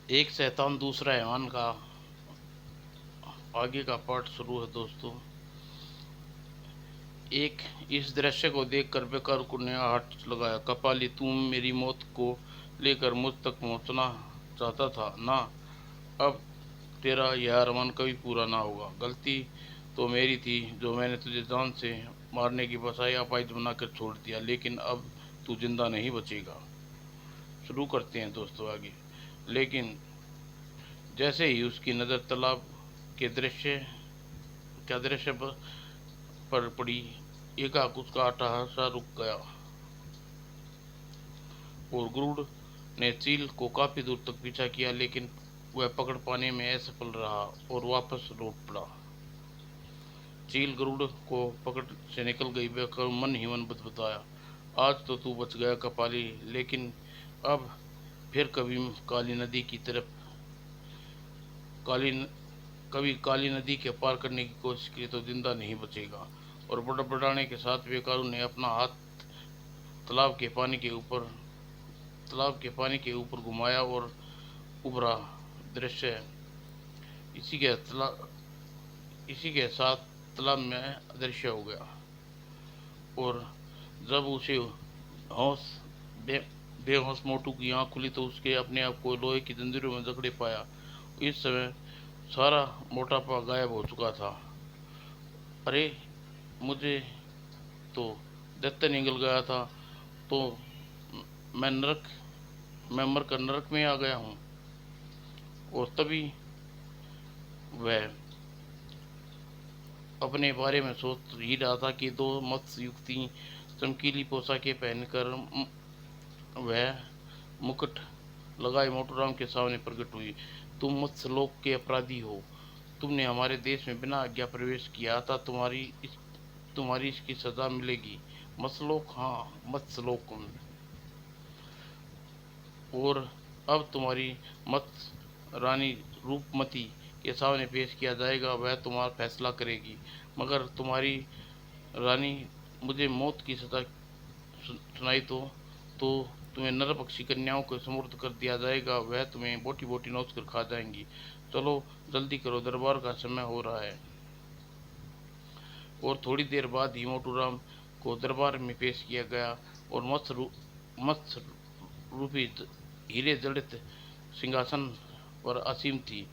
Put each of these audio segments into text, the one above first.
एक शैतान दूसरा हैवान का आगे का पार्ट शुरू है दोस्तों। एक इस दृश्य को देखकर बेकार ने हाथ लगाया। कपाली, तुम मेरी मौत को लेकर मुझ तक पहुंचना चाहता था ना। अब तेरा यह अरमान कभी पूरा ना होगा। गलती तो मेरी थी जो मैंने तुझे जान से मारने की बजाय अपाहिज बनाकर छोड़ दिया, लेकिन अब तू जिंदा नहीं बचेगा। शुरू करते हैं दोस्तों आगे। लेकिन जैसे ही उसकी नज़र तालाब के दृश्य क्या दृश्य पर पड़ी, एकाएक उसका अट्टहासा रुक गया और गरुड़ ने चील को काफी दूर तक पीछा किया, लेकिन वह पकड़ पाने में असफल रहा और वापस लौट पड़ा। चील गरुड़ को पकड़ से निकल गई। वह मन ही मन बतबताया, आज तो तू बच गया कपाली, लेकिन अब फिर काली नदी की तरफ काली कभी काली नदी के पार करने की कोशिश की तो जिंदा नहीं बचेगा। और बड़बड़ाने के साथ बेकारू ने अपना हाथ तालाब के पानी के ऊपर तालाब के पानी के ऊपर घुमाया और उभरा दृश्य इसी के साथ तालाब में अदृश्य हो गया। और जब उसे होश बे, बेहोश मोटू की आंख खुली तो उसके अपने आप को लोहे की जंजीरों में जकड़े पाया। इस समय सारा मोटापा गायब हो चुका था। अरे, मुझे तो दैत्य निगल गया था, तो मैं नरक मैं मरकर नरक में आ गया हूँ। और तभी वह अपने बारे में सोच ही रहा था कि दो मत्स्य युक्ति चमकीली पोशाकें पहनकर वह मुकुट लगाए मोटूराम के सामने प्रकट हुई। तुम मत्स्यलोक के अपराधी हो। तुमने हमारे देश में बिना आज्ञा प्रवेश किया था। तुम्हारी इसकी सजा मिलेगी। मत्स्यलोक, हाँ मत्स्यलोक। और अब तुम्हारी मत्स्य रानी रूपमती के सामने पेश किया जाएगा। वह तुम्हारा फैसला करेगी। मगर तुम्हारी रानी मुझे मौत की सजा सुनाई तो तुम्हें नर पक्षी कन्याओं को समर्थ कर दिया जाएगा। वह तुम्हें बोटी बोटी नोच कर खा जाएंगी। चलो जल्दी करो, दरबार का समय हो रहा है। और थोड़ी देर बाद ही मोटूराम को दरबार में पेश किया गया और मत्स्य रूपी हीरे जड़ित सिंहासन पर असीम थी।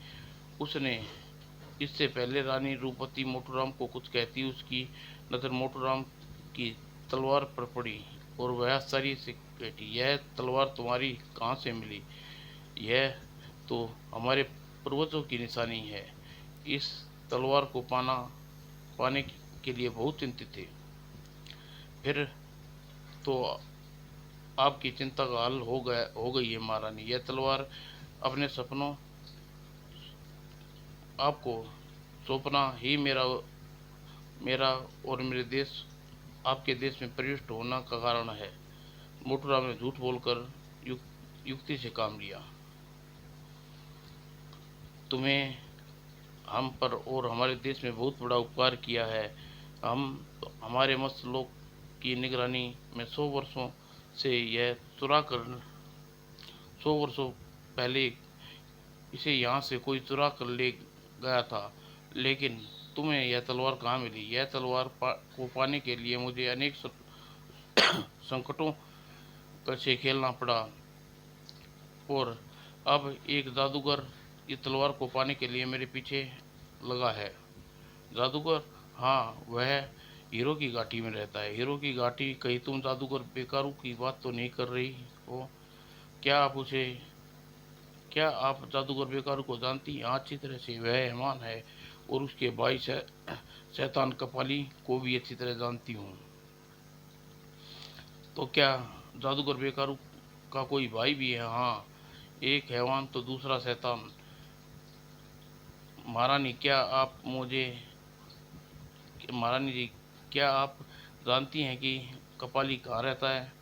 उसने इससे पहले रानी रूपवती मोटूराम को कुछ कहती, उसकी नज़र मोटूराम की तलवार पर पड़ी और वह आश्चर्य से कहती, यह तलवार तुम्हारी कहाँ से मिली? यह तो हमारे पूर्वजों की निशानी है। इस तलवार को पाने के लिए बहुत चिंतित थे। फिर तो आपकी चिंता का हल हो गई है महारानी। यह तलवार अपने सपनों आपको सौंपना ही मेरा और मेरे देश आपके देश में प्रविष्ट होना का कारण है। मोटूराम ने झूठ बोलकर युक्ति से काम लिया। तुम्हें हम पर और हमारे देश में बहुत बड़ा उपकार किया है। हम हमारे मत्स्यलोक की निगरानी में 100 वर्षों से यह चुरा कर 100 वर्षों पहले इसे यहाँ से कोई चुरा कर ले गया था। लेकिन तुम्हें यह तलवार कहाँ मिली? यह तलवार को पाने के लिए मुझे अनेक संकटों से खेलना पड़ा। और अब एक जादूगर इस तलवार को पाने के लिए मेरे पीछे लगा है। जादूगर? हाँ, वह हीरो की घाटी में रहता है। हीरो की घाटी? कहीं तुम जादूगर बेकारू की बात तो नहीं कर रही हो? क्या आप उसे क्या आप जादूगर बेकारू को जानती हैं? अच्छी तरह से। वह हैवान है और उसके भाई शैतान कपाली को भी अच्छी तरह जानती हूँ। तो क्या जादूगर बेकारू का कोई भाई भी है? हाँ, एक हैवान तो दूसरा शैतान। महारानी क्या आप मुझे महारानी जी, क्या आप जानती हैं कि कपाली कहाँ रहता है?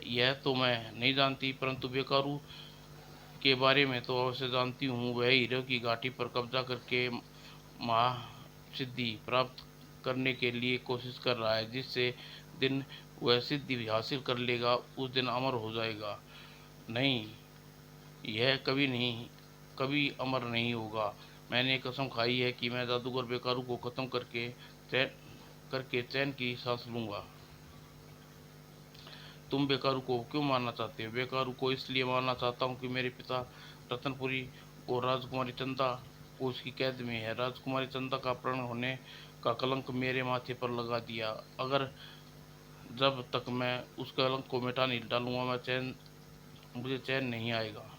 यह तो मैं नहीं जानती, परंतु बेकारू के बारे में तो अवश्य जानती हूँ। वह हीरो की घाटी पर कब्जा करके महासिद्धि प्राप्त करने के लिए कोशिश कर रहा है। जिससे दिन वह सिद्धि हासिल कर लेगा, उस दिन अमर हो जाएगा। नहीं, यह कभी अमर नहीं होगा। मैंने कसम खाई है कि मैं जादूगर बेकारू को खत्म करके चैन की सांस लूंगा। तुम बेकारू को क्यों मारना चाहते हो? बेकारू को इसलिए मारना चाहता हूँ कि मेरे पिता रतनपुरी और राजकुमारी चंदा को उसकी कैद में है। राजकुमारी चंदा का अपहरण होने का कलंक मेरे माथे पर लगा दिया। अगर जब तक मैं उस कलंक को मिटा नहीं डालूंगा मुझे चैन नहीं आएगा।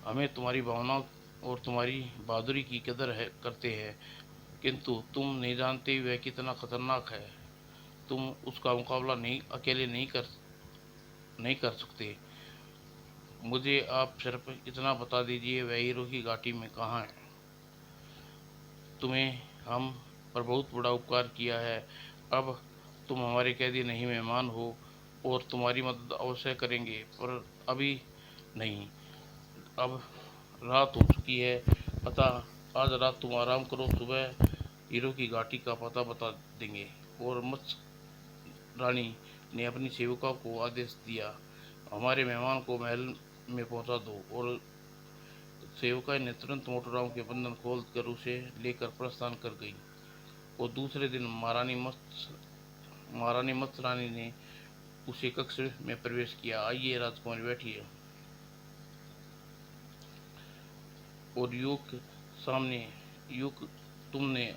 हमें तुम्हारी भावनाओं और तुम्हारी बहादुरी की कदर करते हैं, किंतु तुम नहीं जानते वह कितना खतरनाक है। तुम उसका मुकाबला अकेले नहीं कर सकते। मुझे आप सिर्फ इतना बता दीजिए, वह हीरो की घाटी में कहाँ है? तुम्हें हम पर बहुत बड़ा उपकार किया है। अब तुम हमारे कैदी नहीं, मेहमान हो, और तुम्हारी मदद अवश्य करेंगे, पर अभी नहीं। अब रात हो चुकी है, अतः आज रात तुम आराम करो। सुबह हीरो की घाटी का पता बता देंगे। और मत्स्य रानी ने अपनी सेविका को आदेश दिया, हमारे मेहमान को महल में पहुंचा दो। और सेविका ने तुरंत मोटूराम के बंधन खोल कर उसे लेकर प्रस्थान कर गई। और दूसरे दिन महारानी मत्स्य रानी ने उसी कक्ष में प्रवेश किया। आइए राजकुमारी, बैठिए। और युग सामने, युग, तुमने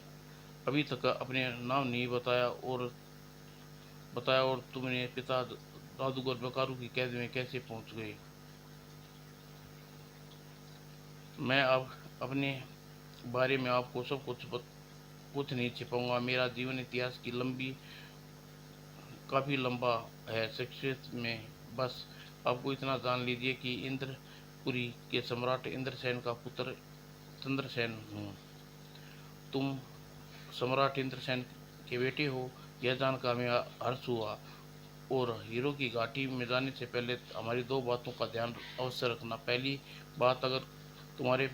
अभी तक अपने नाम नहीं बताया और तुमने पिता जादूगर बेकारू की कैद में कैसे पहुंच गए? मैं अब अपने बारे में आपको सब कुछ नहीं छिपाऊंगा। मेरा जीवन इतिहास की काफ़ी लंबा है। संक्षेप में बस आपको इतना जान लीजिए कि इंद्रपुरी के सम्राट इंद्रसेन का पुत्र चंद्रसेन हूँ। तुम सम्राट इंद्रसेन के बेटे हो, यह जानकर हमें हर्ष हुआ। और हीरो की घाटी में जाने से पहले हमारी दो बातों का ध्यान अवश्य रखना। पहली बात, अगर तुम्हें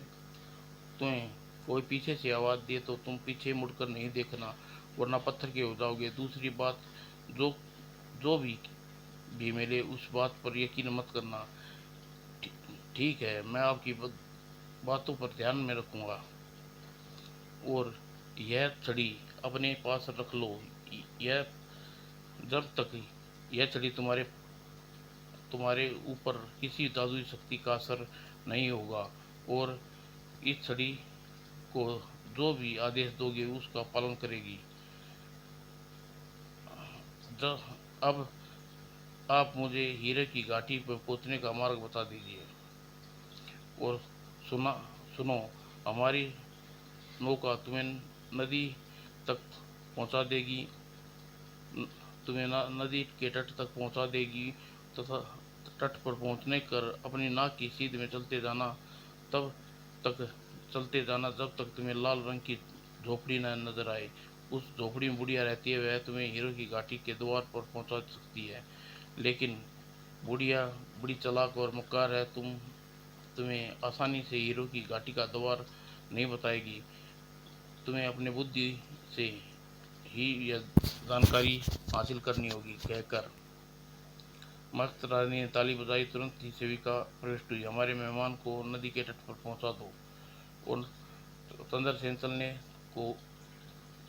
कोई पीछे से आवाज़ दे तो तुम पीछे मुड़कर नहीं देखना, वरना पत्थर के हो जाओगे। दूसरी बात, जो जो भी मिले उस बात पर यकीन मत करना। ठीक है, मैं आपकी बातों पर ध्यान में रखूंगा। और यह छड़ी अपने पास रख लो। यह जब तक यह छड़ी तुम्हारे ऊपर किसी जादुई शक्ति का असर नहीं होगा। और इस छड़ी को जो भी आदेश दोगे उसका पालन करेगी। जब अब आप मुझे हीरे की घाटी पर पहुंचने का मार्ग बता दीजिए। और सुना सुनो, हमारी नौका तुम्हें नदी तक पहुंचा देगी, तुम्हें नदी के तट तक पहुंचा देगी, तथा तट पर पहुंचने कर अपनी नाक की सीध में तब तक चलते जाना जब तक तुम्हें लाल रंग की झोपड़ी न नजर आए। उस झोपड़ी में बुढ़िया रहती है, वह तुम्हें हीरो की घाटी के द्वार पर पहुंचा सकती है। लेकिन बुढ़िया बड़ी चालाक और मक्कार है, तुम्हें आसानी से हीरो की घाटी का द्वार नहीं बताएगी। तुम्हें अपने बुद्धि से ही यह जानकारी हासिल करनी होगी। कहकर मस्त रानी ने ताली बजाई। तुरंत ही सेविका प्रविष्ट हुई। हमारे मेहमान को नदी के तट पर पहुंचा दो। और चंद्रसेन को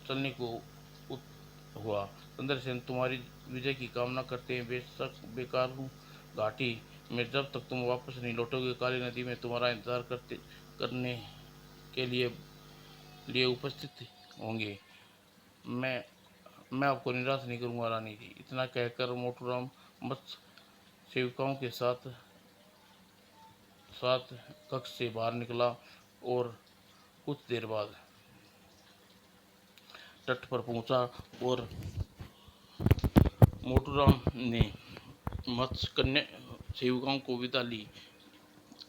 चलने को हुआ। चंद्रसेन तुम्हारी विजय की कामना करते हैं। बेशक बेकार घाटी में जब तक तुम वापस नहीं लौटोगे, काली नदी में तुम्हारा इंतजार करने के लिए उपस्थित होंगे। मैं मैं आपको निराश नहीं करूंगा रानी जी। इतना कहकर मोटूराम मत्स्य सेविकाओं के साथ साथ कक्ष से बाहर निकला। और कुछ देर बाद तट पर पहुंचा और मोटूराम ने मत्स्य कन्या सेविकाओं को विदा ली।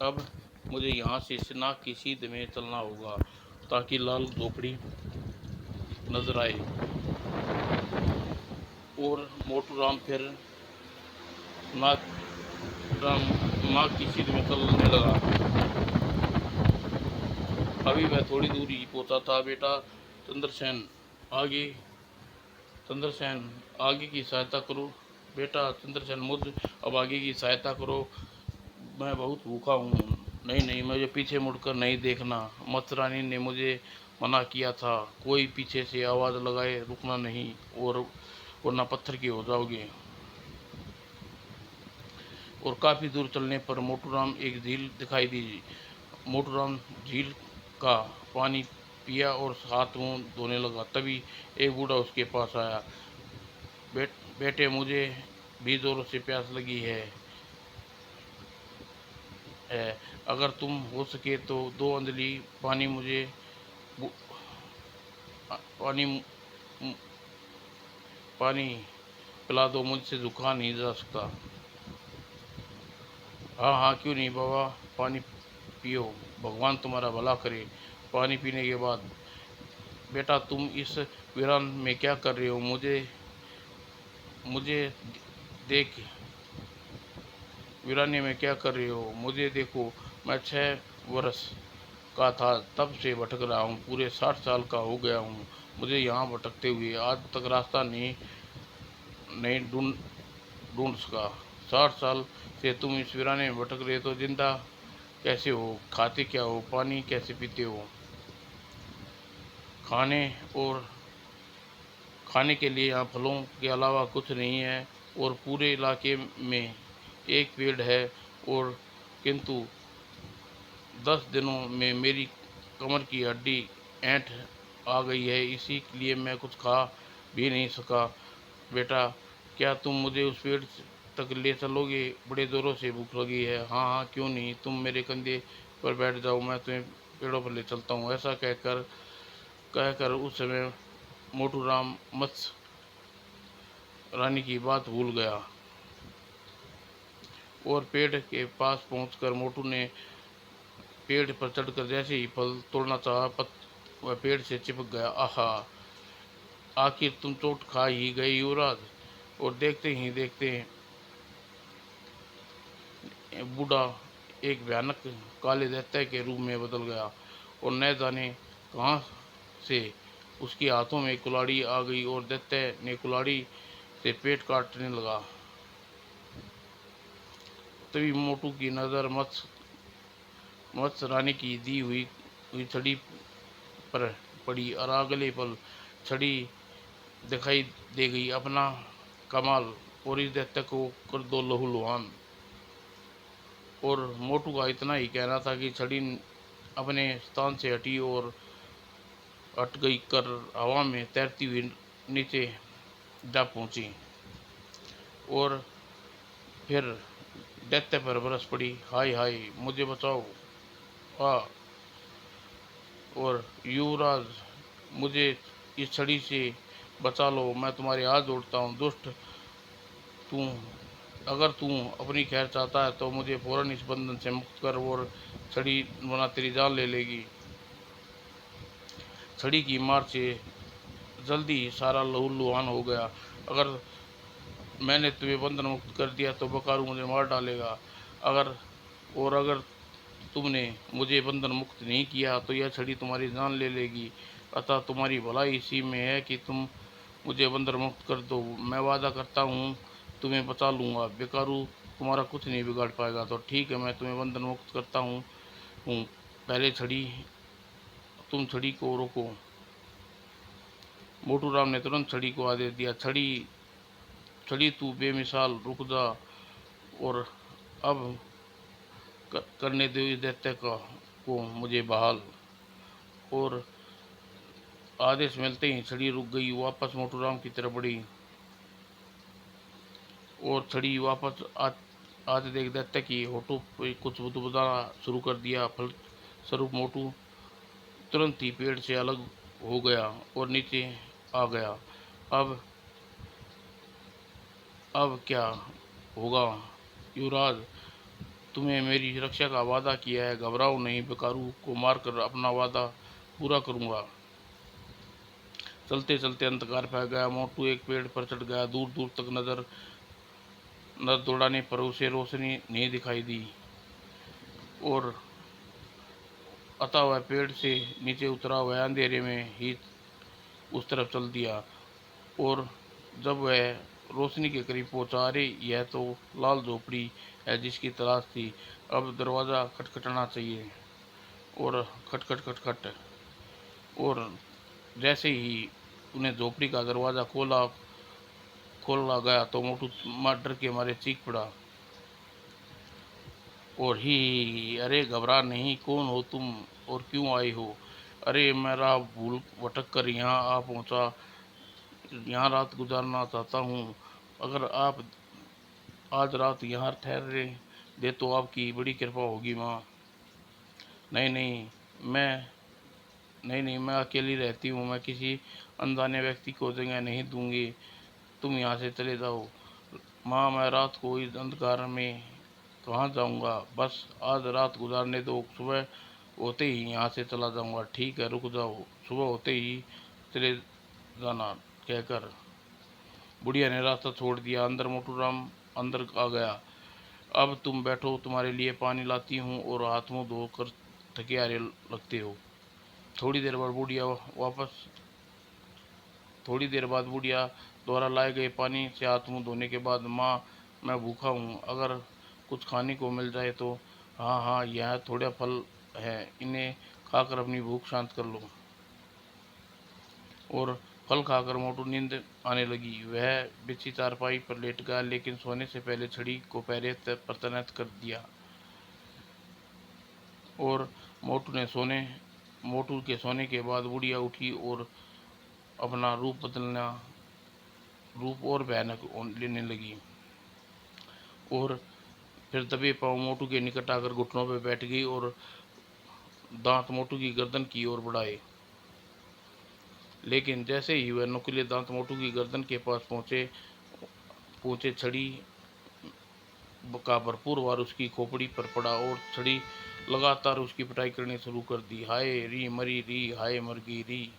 अब मुझे यहाँ से नाक की सीध में चलना होगा ताकि लाल झोपड़ी नजर आए। और मोटूराम फिर नाक की सीध में चलने लगा। अभी वह थोड़ी दूर ही पहुंचा था। बेटा चंद्रसेन, आगे आगे की सहायता करो। बेटा चंद्रसेन मुझ अब आगे की सहायता करो। मैं बहुत भूखा हूँ। नहीं नहीं, मुझे पीछे मुड़कर नहीं देखना। मत्सरानी ने मुझे मना किया था। कोई पीछे से आवाज़ लगाए रुकना नहीं, और वरना पत्थर की हो जाओगे। और काफ़ी दूर चलने पर मोटूराम एक झील दिखाई दी। मोटूराम झील का पानी पिया और हाथ मुंह धोने लगा। तभी एक बूढ़ा उसके पास आया। बेटे, मुझे भी जोरों से प्यास लगी है। अगर तुम हो सके तो 2 अंजलि पानी मुझे पानी पानी पिला दो, मुझसे झुका नहीं जा सकता। हाँ हाँ, क्यों नहीं बाबा, पानी पियो, भगवान तुम्हारा भला करे। पानी पीने के बाद, बेटा तुम इस वीरान में क्या कर रहे हो? मुझे मुझे देख, वीराने में क्या कर रहे हो? मुझे देखो, मैं 6 वर्ष का था तब से भटक रहा हूँ, पूरे 60 साल का हो गया हूँ मुझे यहाँ भटकते हुए। आज तक रास्ता नहीं नहीं ढूंढ सका। 60 साल से तुम इस वीराने में भटक रहे हो, तो जिंदा कैसे हो? खाते क्या हो? पानी कैसे पीते हो? खाने और खाने के लिए यहाँ फलों के अलावा कुछ नहीं है, और पूरे इलाके में एक पेड़ है, और किंतु 10 दिनों में मेरी कमर की हड्डी ऐंठ आ गई है, इसी लिए मैं कुछ खा भी नहीं सका। बेटा, क्या तुम मुझे उस पेड़ तक ले चलोगे? बड़े ज़ोरों से भूख लगी है। हाँ हाँ, क्यों नहीं, तुम मेरे कंधे पर बैठ जाओ, मैं तुम्हें पेड़ों पर ले चलता हूँ। ऐसा कहकर उस समय मोटू राम मत्स्य रानी की बात भूल गया, और पेड़ के पास पहुंचकर मोटू ने पेड़ पर चढ़कर जैसे ही फल तोड़ना चाहा, वह पेड़ से चिपक गया। आहा, आखिर तुम चोट खा ही गए युवराज। और देखते ही देखते बूढ़ा एक भयानक काले दैत्य के रूप में बदल गया, और न जाने कहाँ से उसके हाथों में कुल्हाड़ी आ गई, और दैत्य ने कुल्हाड़ी से पेट काटने लगा। तभी मोटू की नज़र मत्स्य रानी की दी हुई छड़ी पर पड़ी, और अगले पल छड़ी दिखाई दे गई। अपना कमाल, और इस दैत्य को कर दो लहूलुहान। और मोटू का इतना ही कहना था कि छड़ी अपने स्थान से हटी और हट गई कर हवा में तैरती हुई नीचे जा पहुंची, और फिर दैत्य पर बरस पड़ी। हाय हाय, मुझे बचाओ। आ और युवराज, मुझे इस छड़ी से बचा लो, मैं तुम्हारे हाथ जोड़ता हूँ। दुष्ट, तू अगर तू अपनी खैर चाहता है तो मुझे फौरन इस बंधन से मुक्त कर, और छड़ी वरना तेरी जान ले लेगी। छड़ी की मार से जल्दी ही सारा लहूलुहान हो गया। अगर मैंने तुम्हें बंधन मुक्त कर दिया तो बकारू मुझे मार डालेगा। अगर अगर तुमने मुझे बंधन मुक्त नहीं किया तो यह छड़ी तुम्हारी जान ले लेगी। अतः तुम्हारी भलाई इसी में है कि तुम मुझे बंधन मुक्त कर दो। मैं वादा करता हूँ तुम्हें बचा लूँगा। बेकारू तुम्हारा कुछ नहीं बिगाड़ पाएगा। तो ठीक है, मैं तुम्हें बंधन मुक्त करता हूँ। पहले तुम छड़ी को रोको। मोटू राम ने तुरंत छड़ी को आदेश दिया। छड़ी छड़ी, तू बेमिसाल रुक जा, और अब करने दो इस दैत्य को मुझे बहाल। और आदेश मिलते ही छड़ी रुक गई, वापस मोटू राम की तरफ बढ़ी, और छड़ी वापस आज देख दैत्य की होठों पे कुछ बुदबुदाना शुरू कर दिया। फलस्वरूप मोटू तुरंत ही पेड़ से अलग हो गया और नीचे आ गया। अब अब क्या होगा युवराज? तुम्हें मेरी रक्षा का वादा किया है, घबराओ नहीं। बेकारू को मारकर अपना वादा पूरा करूंगा। चलते चलते अंधकार फैल गया। मोटू एक पेड़ पर चढ़ गया। दूर दूर तक नजर दौड़ाने पर उसे रोशनी नहीं दिखाई दी, और अतः वह पेड़ से नीचे उतरा। वह अंधेरे में ही उस तरफ चल दिया, और जब वह रोशनी के करीब पहुंचा। अरे यह तो लाल झोपड़ी है जिसकी तलाश थी। अब दरवाज़ा खटखटाना चाहिए। और खटखट खटखट। और जैसे ही उन्हें झोपड़ी का दरवाज़ा खोला गया तो मोटू डर के मारे चीख पड़ा। और ही अरे घबरा नहीं, कौन हो तुम और क्यों आई हो? अरे मैं राह भूल भटक कर यहाँ आ पहुँचा, यहाँ रात गुजारना चाहता हूँ। अगर आप आज रात यहाँ ठहरे दे तो आपकी बड़ी कृपा होगी माँ। नहीं नहीं, मैं नहीं नहीं, मैं अकेली रहती हूँ, मैं किसी अनजाने व्यक्ति को जगह नहीं दूंगी। तुम यहाँ से चले जाओ। माँ मैं रात को इस अंधकार में कहाँ जाऊँगा? बस आज रात गुजारने दो, सुबह होते ही यहाँ से चला जाऊँगा। ठीक है, रुक जाओ, सुबह होते ही चले जाना, कहकर बुढ़िया ने रास्ता छोड़ दिया। अंदर मोटू राम अंदर आ गया। अब तुम बैठो, तुम्हारे लिए पानी लाती हूँ और हाथ मुँह धोकर थके हारे लगते हो। थोड़ी देर बाद बुढ़िया वापस थोड़ी देर बाद बुढ़िया द्वारा लाए गए पानी से हाथ मुँह धोने के बाद, माँ मैं भूखा हूँ, अगर कुछ खाने को मिल जाए तो। हाँ हाँ, यह थोड़ा फल है, इन्हें खाकर अपनी भूख शांत कर लो। और फल खाकर मोटू नींद आने लगी। वह बिछी चारपाई पर लेट गया, लेकिन सोने से पहले छड़ी को पैरे पर तैनात कर दिया। और मोटू के सोने के बाद बुढ़िया उठी और अपना रूप और भयानक लेने लगी। और फिर दबे पांव मोटू के निकट आकर घुटनों पर बैठ गई और दांत मोटू की गर्दन की ओर बढ़ाए। लेकिन जैसे ही वह नुकीले दांत मोटू की गर्दन के पास पहुंचे छड़ी का भरपूर वार उसकी खोपड़ी पर पड़ा और छड़ी लगातार उसकी पिटाई करनी शुरू कर दी। हाय री मरी री, हाय मर गई री।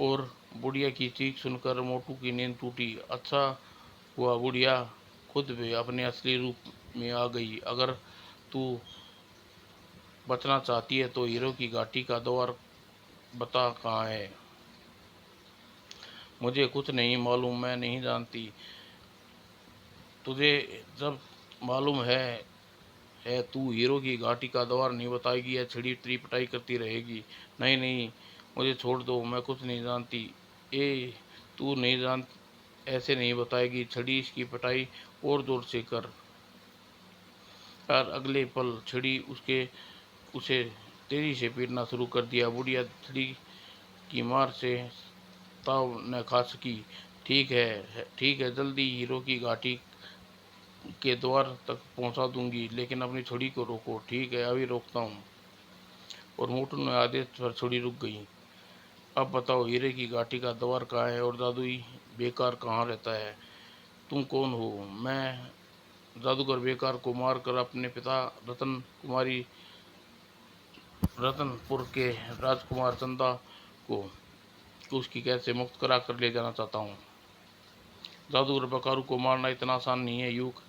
और बुढ़िया की चीख सुनकर मोटू की नींद टूटी। अच्छा हुआ बुढ़िया खुद भी अपने असली रूप में आ गई। अगर तू बचना चाहती है तो हीरो की घाटी का द्वार बता कहाँ है। मुझे कुछ नहीं मालूम, मैं नहीं जानती। तुझे जब मालूम है तू हीरो की घाटी का द्वार नहीं बताएगी या छड़ी तेरी पिटाई करती रहेगी। नहीं नहीं, मुझे छोड़ दो, मैं कुछ नहीं जानती। ए तू नहीं जान, ऐसे नहीं बताएगी, छड़ी इसकी पिटाई और जोर से कर। यार अगले पल छड़ी उसे तेजी से पीटना शुरू कर दिया। बुढ़िया छड़ी की मार से ताव न खा सकी। ठीक है, जल्दी हीरो की घाटी के द्वार तक पहुंचा दूंगी, लेकिन अपनी छड़ी को रोको। ठीक है, अभी रोकता हूँ। और मोटू ने आदेश पर छड़ी रुक गई। अब बताओ हीरे की घाटी का द्वार कहाँ है और जादुई बेकार कहाँ रहता है? तुम कौन हो? मैं जादूगर बेकार को मारकर अपने पिता रतनपुर के राजकुमार चंदा को उसकी कैद से मुक्त करा कर ले जाना चाहता हूँ। जादूगर बेकारू को मारना इतना आसान नहीं है युग।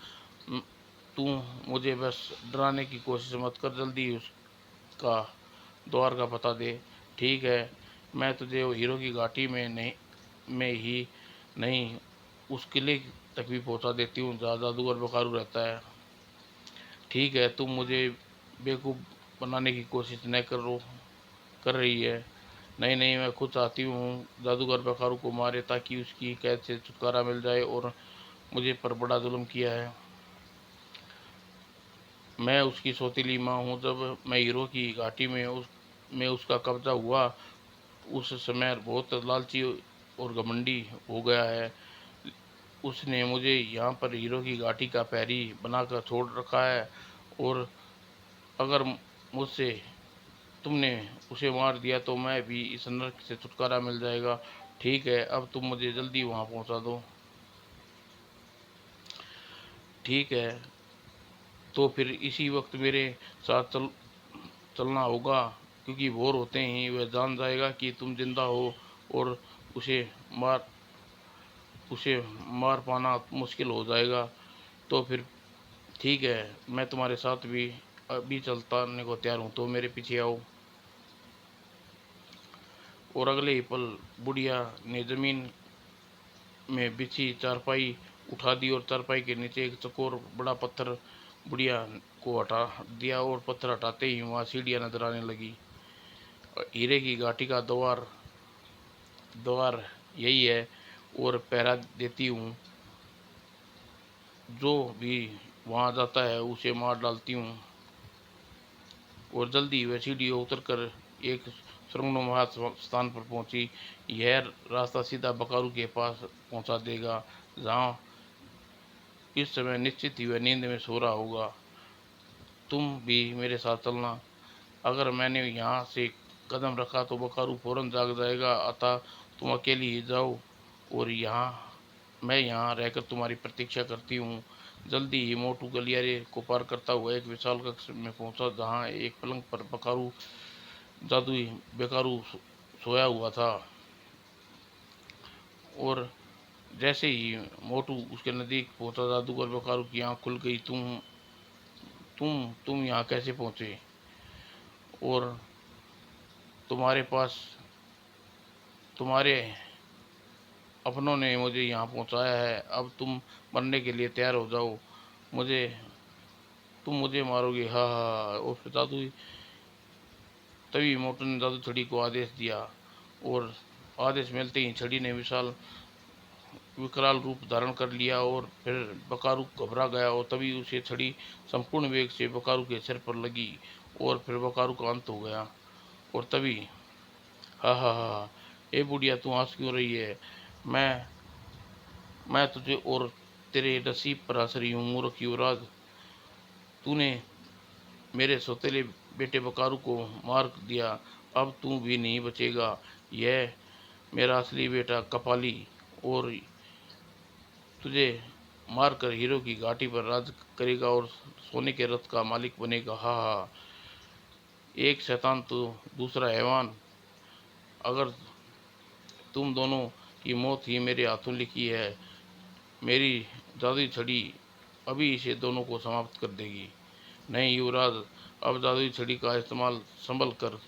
तू मुझे बस डराने की कोशिश मत कर, जल्दी उसका द्वार का पता दे। ठीक है, मैं तुझे वो हीरो की घाटी में ही नहीं, उस किले तक भी पहुंचा देती हूँ जहाँ जादूगर बेकारू रहता है। ठीक है, तुम मुझे बेवकूफ़ बनाने की कोशिश न कर रही है। नहीं नहीं, मैं खुद चाहती हूँ जादूगर बेकारू को मारे ताकि उसकी कैद से छुटकारा मिल जाए और मुझे पर बड़ा जुल्म किया है। मैं उसकी सौतेली माँ हूँ। जब मैं हीरो की घाटी में उसका कब्जा हुआ, उस समय बहुत लालची और घमंडी हो गया है। उसने मुझे यहाँ पर हीरो की घाटी का पैरी बनाकर छोड़ रखा है। और अगर मुझसे तुमने उसे मार दिया तो मैं भी इस नरक से छुटकारा मिल जाएगा। ठीक है, अब तुम मुझे जल्दी वहाँ पहुँचा दो। ठीक है, तो फिर इसी वक्त मेरे साथ चलना होगा, क्योंकि भोर होते ही वह जान जाएगा कि तुम जिंदा हो और उसे मार उसे मार पाना मुश्किल हो जाएगा। तो फिर ठीक है, मैं तुम्हारे साथ भी अभी चलने को तैयार हूँ, तो मेरे पीछे आओ। और अगले ही पल बुढ़िया ने जमीन में बिछी चारपाई उठा दी और चारपाई के नीचे एक चकोर बड़ा पत्थर बुढ़िया को हटा दिया और पत्थर हटाते ही वहाँ सीढ़ियाँ नजर आने लगी। हीरे की घाटी का द्वार द्वार यही है और पहरा देती हूँ, जो भी वहाँ जाता है उसे मार डालती हूँ। और जल्दी वह सीढ़ी उतरकर एक सुरंगनुमा स्थान पर पहुंची। यह रास्ता सीधा बकारू के पास पहुंचा देगा, जहां इस समय निश्चित ही वह नींद में सो रहा होगा। तुम भी मेरे साथ चलना। अगर मैंने यहाँ से कदम रखा तो बकारू फौरन जाग जाएगा, अतः तुम अकेली ही जाओ और मैं यहाँ रहकर तुम्हारी प्रतीक्षा करती हूँ। जल्दी ही मोटू गलियारे को पार करता हुआ एक विशाल कक्ष में पहुंचा, जहाँ एक पलंग पर बकारू जादुई बेकारू सोया हुआ था। और जैसे ही मोटू उसके नज़दीक पहुंचा, जादूगर बेकारू की आँख खुल गई। तुम यहाँ कैसे पहुँचे? और तुम्हारे पास तुम्हारे अपनों ने मुझे यहाँ पहुँचाया है। अब तुम मरने के लिए तैयार हो जाओ। मुझे तुम मुझे मारोगे, हाँ हाँ हाँ। और फिर तभी मोटू ने जादू छड़ी को आदेश दिया और आदेश मिलते ही छड़ी ने विकराल रूप धारण कर लिया और फिर बकारू घबरा गया और तभी उसे छड़ी संपूर्ण वेग से बकारू के सिर पर लगी और फिर बकारू का अंत हो गया। और तभी हा हा हा, ए बुढ़िया, तू हंस क्यों रही है? मैं मैं तुझे और तेरे नसीब पर हंस रही हूँ, मूर्ख युवराज। तूने मेरे सौतेले बेटे बकारू को मार दिया, अब तू भी नहीं बचेगा। यह मेरा असली बेटा कपाली और तुझे मारकर हीरो की घाटी पर राज करेगा और सोने के रथ का मालिक बनेगा। हा हा, एक शैतान तो दूसरा हैवान। अगर तुम दोनों की मौत ही मेरे हाथों लिखी है, मेरी जादुई छड़ी अभी इसे दोनों को समाप्त कर देगी। नहीं युवराज, अब जादुई छड़ी का इस्तेमाल संभल कर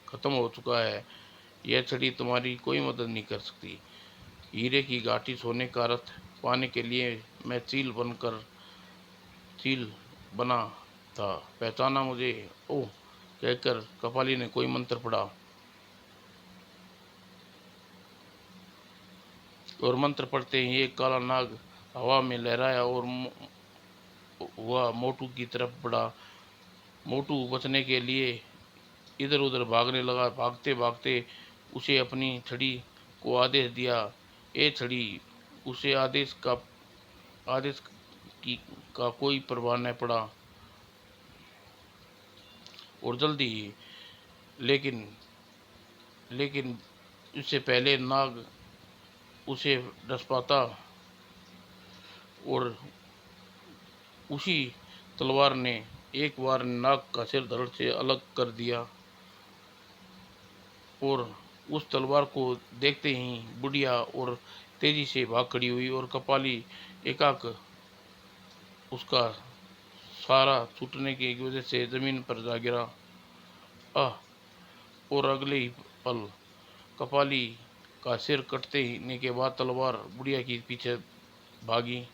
खत्म हो चुका है। यह छड़ी तुम्हारी कोई मदद नहीं कर सकती। हीरे की घाटी, सोने का रथ पाने के लिए मैं चील बना था। पहचाना मुझे? ओह, कहकर कपाली ने कोई मंत्र पढ़ा और मंत्र पढ़ते ही एक काला नाग हवा में लहराया और वह मोटू की तरफ बढ़ा। मोटू बचने के लिए इधर उधर भागने लगा। भागते भागते उसे अपनी छड़ी को आदेश दिया। ए छड़ी, उसे आदेश की का कोई प्रभाव न पड़ा और जल्दी ही लेकिन लेकिन इससे पहले नाग उसे डस पाता और उसी तलवार ने एक बार नाग का सिर धड़ से अलग कर दिया और उस तलवार को देखते ही बुढ़िया और तेजी से भाग खड़ी हुई और कपाली एकाक उसका सारा छूटने की वजह से जमीन पर जा गिरा। आह! और अगले ही पल कपाली का सिर कटते ही के बाद तलवार बुढ़िया के पीछे भागी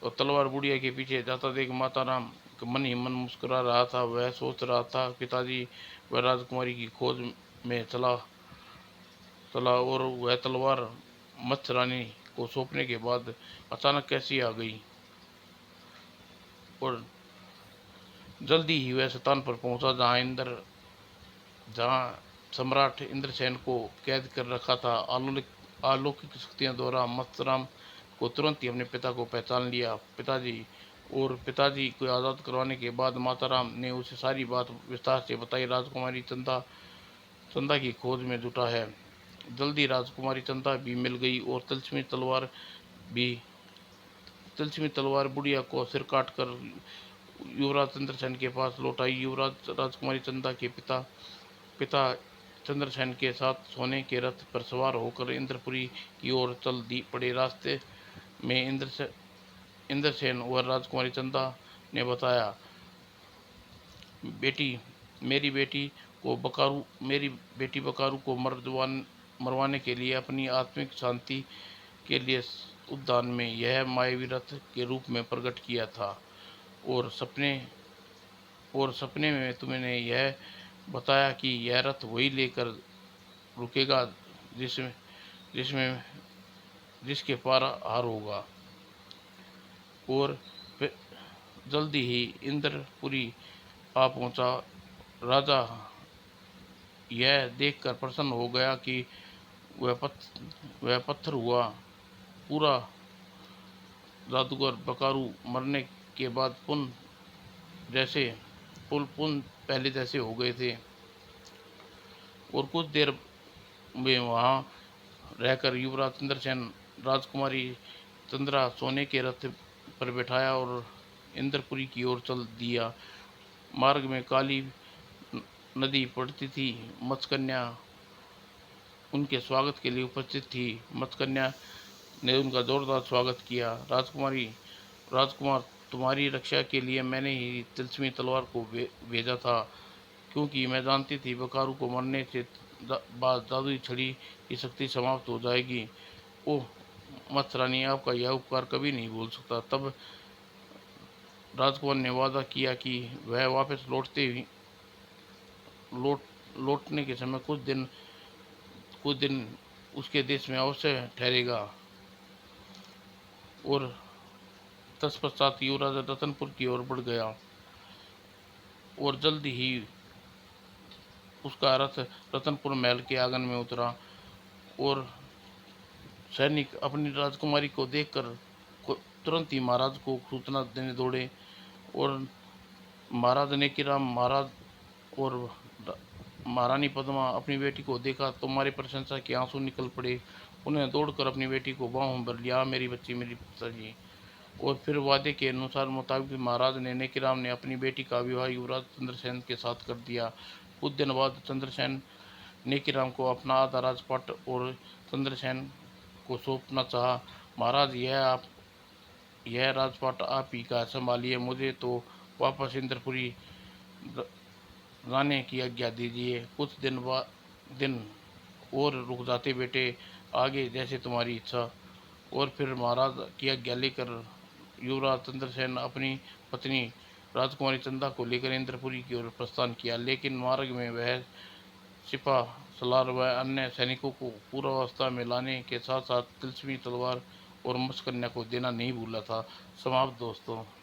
और तलवार बुढ़िया के पीछे जाता देख माता राम मन ही मन मुस्कुरा रहा था। वह सोच रहा था, पिताजी वह राजकुमारी की खोज में चला और वह तलवार मत्स्य रानी को सौंपने के बाद अचानक कैसी आ गई। और जल्दी ही वह स्थान पर पहुंचा जहां सम्राट इंद्रसेन को कैद कर रखा था। अलौकिक शक्तियों द्वारा मत्स्यराम को तुरंत ही अपने पिता को पहचान लिया। पिताजी को आज़ाद करवाने के बाद माताराम ने उसे सारी बात विस्तार से बताई। राजकुमारी चंदा की खोज में जुटा है। जल्दी राजकुमारी चंदा भी मिल गई और भी तिलस्मी तलवार बुढ़िया को सिर काट कर युवराज चंद्रसेन के पास लौटाई। युवराज राजकुमारी चंदा के पिता चंद्रसेन के साथ सोने के रथ पर सवार होकर इंद्रपुरी की ओर चल दी पड़े। रास्ते में इंद्रसेन और राजकुमारी चंदा ने बताया, बेटी मेरी बेटी बकारू को मरवाने के लिए अपनी आत्मिक शांति के लिए उद्यान में यह मायावी रथ के रूप में प्रकट किया था। और सपने में तुमने यह बताया कि यह रथ वही लेकर रुकेगा जिसमें जिसमें जिसके पार हार होगा। और फिर जल्दी ही इंद्रपुरी आ पहुंचा। राजा यह देखकर प्रसन्न हो गया कि वह पत्थर हुआ पूरा जादूगर बकारू मरने के बाद पुन पहले जैसे हो गए थे। और कुछ देर में वहां रहकर युवराज चंद्रसेन राजकुमारी चंद्रा सोने के रथ पर बैठाया और इंद्रपुरी की ओर चल दिया। मार्ग में काली नदी पड़ती थी। मत्स्यकन्या उनके स्वागत के लिए उपस्थित थी। मत्स्यकन्या ने उनका जोरदार स्वागत किया। राजकुमार, तुम्हारी रक्षा के लिए मैंने ही तिलस्मी तलवार को भेजा था, क्योंकि मैं जानती थी बकारू को मरने से बाद जादुई छड़ी की शक्ति समाप्त हो जाएगी। ओह मत्स्य रानी, आपका यह उपकार कभी नहीं भूल सकता। तब राजकुमार ने वादा किया कि वह वापस लौटने के समय कुछ दिन उसके देश में अवश्य ठहरेगा। और तत्पश्चात युवराज रतनपुर की ओर बढ़ गया और जल्द ही उसका रथ रतनपुर महल के आंगन में उतरा। और सैनिक अपनी राजकुमारी को देखकर तुरंत ही महाराज को सूचना देने दौड़े। और महाराज नेकीराम महाराज और महारानी पद्मा अपनी बेटी को देखा तो हमारी प्रशंसा के आंसू निकल पड़े। उन्हें दौड़कर अपनी बेटी को बाहों में भर लिया, मेरी बच्ची, मेरी पिताजी। और फिर वादे के अनुसार मुताबिक महाराज नेकीराम ने अपनी बेटी का विवाह युवराज चंद्रसेन के साथ कर दिया। कुछ दिन बाद चंद्रसेन नेकीराम को अपना आधा राजपाट और चंद्रसेन को सौंपना चाहा। महाराज, यह राजपाट आप ही का संभालिए, मुझे तो वापस इंद्रपुरी जाने की आज्ञा दीजिए। कुछ दिन और रुक जाते बेटे, आगे जैसे तुम्हारी इच्छा। और फिर महाराज की आज्ञा लेकर युवराज चंद्रसेन अपनी पत्नी राजकुमारी चंदा को लेकर इंद्रपुरी की ओर प्रस्थान किया। लेकिन मार्ग में वह सिपा सलार व अन्य सैनिकों को पूर्वावस्था में लाने के साथ साथ तिलस्मी तलवार और मत्स्यकन्या को देना नहीं भूला था। समाप्त दोस्तों।